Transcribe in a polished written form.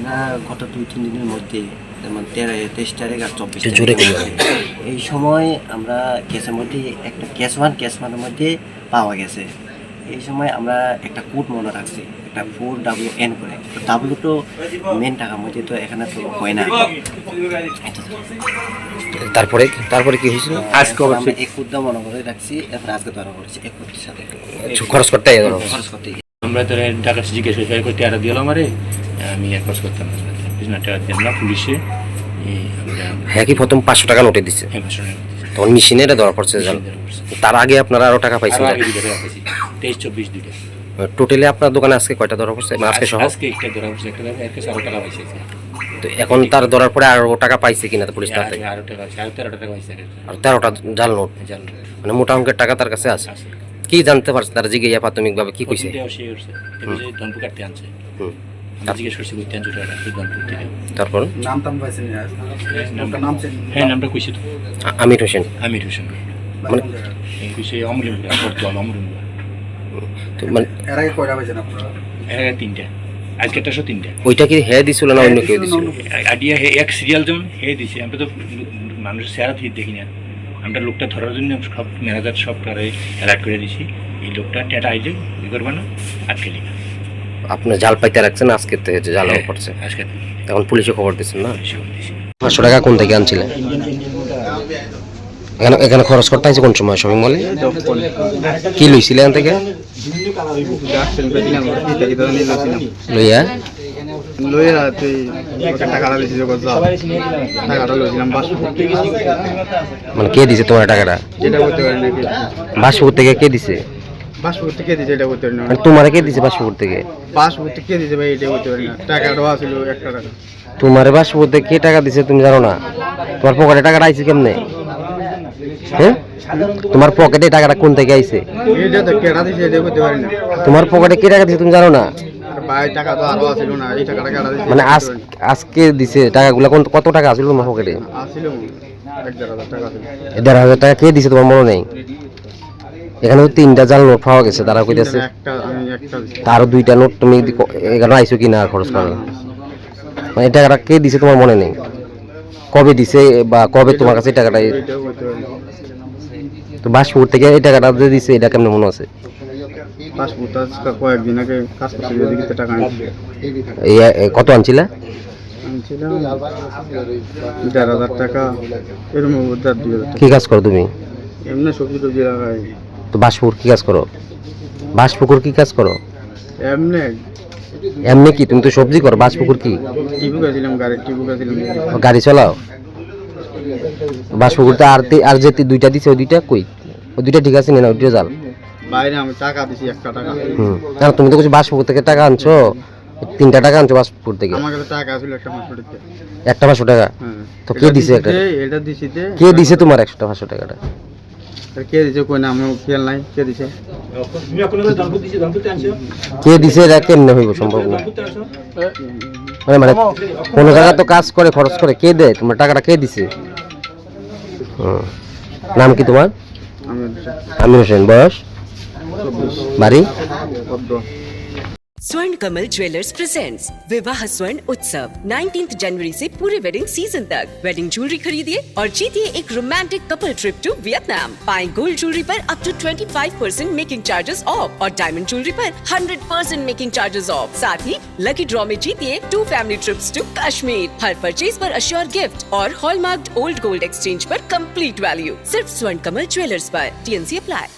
আমরা গত 2-3 দিনের মধ্যে যেমন 23 তারিখ আর 24 জোরে তারিখ করি। এই সময় আমরা কেসের মধ্যে একটা কেস ওয়ানের মধ্যে পাওয়া গেছে। এই সময় আমরা একটা কোড মনে রাখছি, একটা 4WN করে। তো ডাব্লু তো মেন টাকার মধ্যে তো এখানে তো হয় না। তারপরে কি হয়েছিল? আজকে আমরা এক কোডটা মনে করে রাখছি, এরপরে আজকে ধরা পড়েছে এক কোডের সাথে খরচ করতে খরচ করতে গিয়ে। আমরা তো টাকা জিজ্ঞেস করে টাকা দিলাম আমারে, আমি এক খরচ করতাম না, টাকা দিলাম না পুলিশে। হ্যাঁ, কি প্রথম 500 টাকা নোটে দিচ্ছে, হ্যাঁ ভাষণে তখন মেশিনে এটা ধরা পড়ছে। তার আগে আপনারা আরো টাকা পাইছেন? 23-24 দুইটা টোটালি আপনার দোকানে আজকে কয়টা ধরা পড়ছে, মানে আজকে সহ? আজকে একটা ধরা পড়ছে, একটা ধরা এর কাছে আরো টাকা পাইছে। তো এখন তার ধরার পরে আরো টাকা পাইছে কিনা তো পুলিশ? তার থেকে আরো টাকা পাইছে, আরো 13 টাকা পাইছে। আর 13টা জাল নোট, জাল মানে মোটা অঙ্কের টাকা তার কাছে আছে। কি জানতে পারছে তারা জিজ্ঞাসা প্রাথমিকভাবে কি কইছে? ধনপুর কাটতে আনছে, হুম, জিজ্ঞেস করছে বুঝতে আনছো টাকা ধনপুর থেকে। তারপর নাম টাম পাইছেন? হ্যাঁ নামটা কইছে তো, আমির হোসেন। আমির হোসেন। মানে কইছে অমরিন্দা, বর্তমান অমরিন্দা। তো মানে এর আগে কয়টা পাইছেন আপনারা? তিনটা, আজকে 303টা। ওইটা কি হ্যাঁ দিছিল না অন্য কেউ দিছিল? আইডিয়া এক সিরিয়াল যেমন হে দিছে, আমরা তো মানুষের চেহারা ঠিক দেখি না। আমরা লোকটা ধরার জন্য সব ম্যানেজার সব অ্যালার্ট করে দিছি, এই লোকটা টেটা আইজে ই করবে না, আজকে লিখা। আপনি জাল পাইতে রাখছেন আজকে থেকে, যে জাল পড়ছে আজকে এখন পুলিশে খবর দিচ্ছেন না? দিছি। 500 টাকা কোন থেকে আনছিলেন? এখানে খরচ করতে হয়েছে কোন সময়? শপিং মলে কি লইছিলেন এখান থেকে? লইয়া মানে কে দিছে তোমার টাকাটা? বাসপুর থেকে কে দিছে? বাসপুর থেকে দিছে, এটা করতে পারি না। মানে তোমার কে দিছে বাসপুর থেকে? বাসপুর থেকে দিছে ভাই, এটা করতে পারি না। টাকাটাও আছিল 1 টাকা। তোমার বাসপুর থেকে কে টাকা দিছে তুমি জানো না? তোমার পকেটে টাকাটা আইছে কেমনে? হ্যাঁ, তোমার পকেটে টাকাটা কোন থেকে আইছে? এটা তো কেটা দিছে, এটা করতে পারি না। তোমার পকেটে কে টাকা দিছে তুমি জানো না? ভাই টাকা তো আরো আছিল না, এই টাকাটা কেটা দিছে? মানে আজকে দিছে টাকাগুলো? কত টাকা আছিল তোমার পকেটে? আছিল 1,500 টাকা আছিল। 1,500 টাকা কে দিছে তোমার মনে নেই? এখানে 3টা জাল নোট পাওয়া গেছে, তারা কইতাছে আমি একটা দিছি। তারও 2টা নোট তুমি এখানে আইছো কিনা আর খরচ করো? মানে এই টাকাটা কে দিছে তোমার মনে নেই? কবে দিছে বা কবে তোমার কাছে এই টাকাটা? এটাও করতে পারি না। তো বাসপুর থেকে এই টাকাটা যে দিছে এটা কেমন মনে আছে? পাসপোর্ট কয়েকদিন আগে কাজ করছিল, ওদিকে টাকা আনছি। কত আনছিলা? আনছিলাম 1,500 টাকা, এরকম 2,000 টাকা। কি কাজ করো তুমি? এমনি সবজি টবজি লাগাই। তো বাসপুর কি কাজ করো? বাসপুকুর কি কাজ করো? এমনি এমনি কি তুমি তো সবজি করো, বাসপুকুর কি? টিভি গেছিলাম, গাড়ির টিভি গেছিলাম। গাড়ি চালাও? বাসপুকুরতে আর যে 2টা দিছে ওই 2টা কই? ওই 2টা ঠিক আছে না? ওই 2টা জাল? বাইরে আমি টাকা দিছি 1 টাকা। না তুমি তো কিছু বাসপুকুর থেকে টাকা আনছো, 3টা টাকা আনছো বাসপুকুর থেকে। আমার কাছে টাকা ছিল 1,500 টাকা। একটা 500 টাকা? হ্যাঁ। তো কে দিছে একটা? এটা দিছি তে। কে দিছে তোমার 500 টাকাটা? কে দিছে কই না, আমি খেয়াল নাই কে দিছে। কে দিছে এটা কেমনে হইব সম্ভব না? মানে কোন জায়গা তো কাজ করে খরচ করে, কে দেয় তোমার টাকাটা? কে দিছে? নাম কি তোমার? আমি আমির হোসেন। বয়স? 24। বাড়ি? পদ্ম। स्वर्ण कमल ज्वेलर्स प्रेजेंट्स विवाह स्वर्ण उत्सव 19 जनवरी से पूरे वेडिंग सीजन तक। वेडिंग ज्वेलरी खरीदिए और जीतिए एक romantic couple trip to Vietnam. पाएं गोल्ड ज्वेलरी पर up to 25% making charges off और डायमंड ज्वेलरी पर 100% मेकिंग चार्जेस ऑफ। साथ ही लकी ड्रॉ में जीतिए 2 फैमिली ट्रिप्स टू कश्मीर। हर परचेज पर अश्योर गिफ्ट और हॉलमार्क्ड ओल्ड गोल्ड एक्सचेंज पर कंप्लीट वैल्यू। सिर्फ स्वर्ण कमल ज्वेलर्स पर। TNC apply.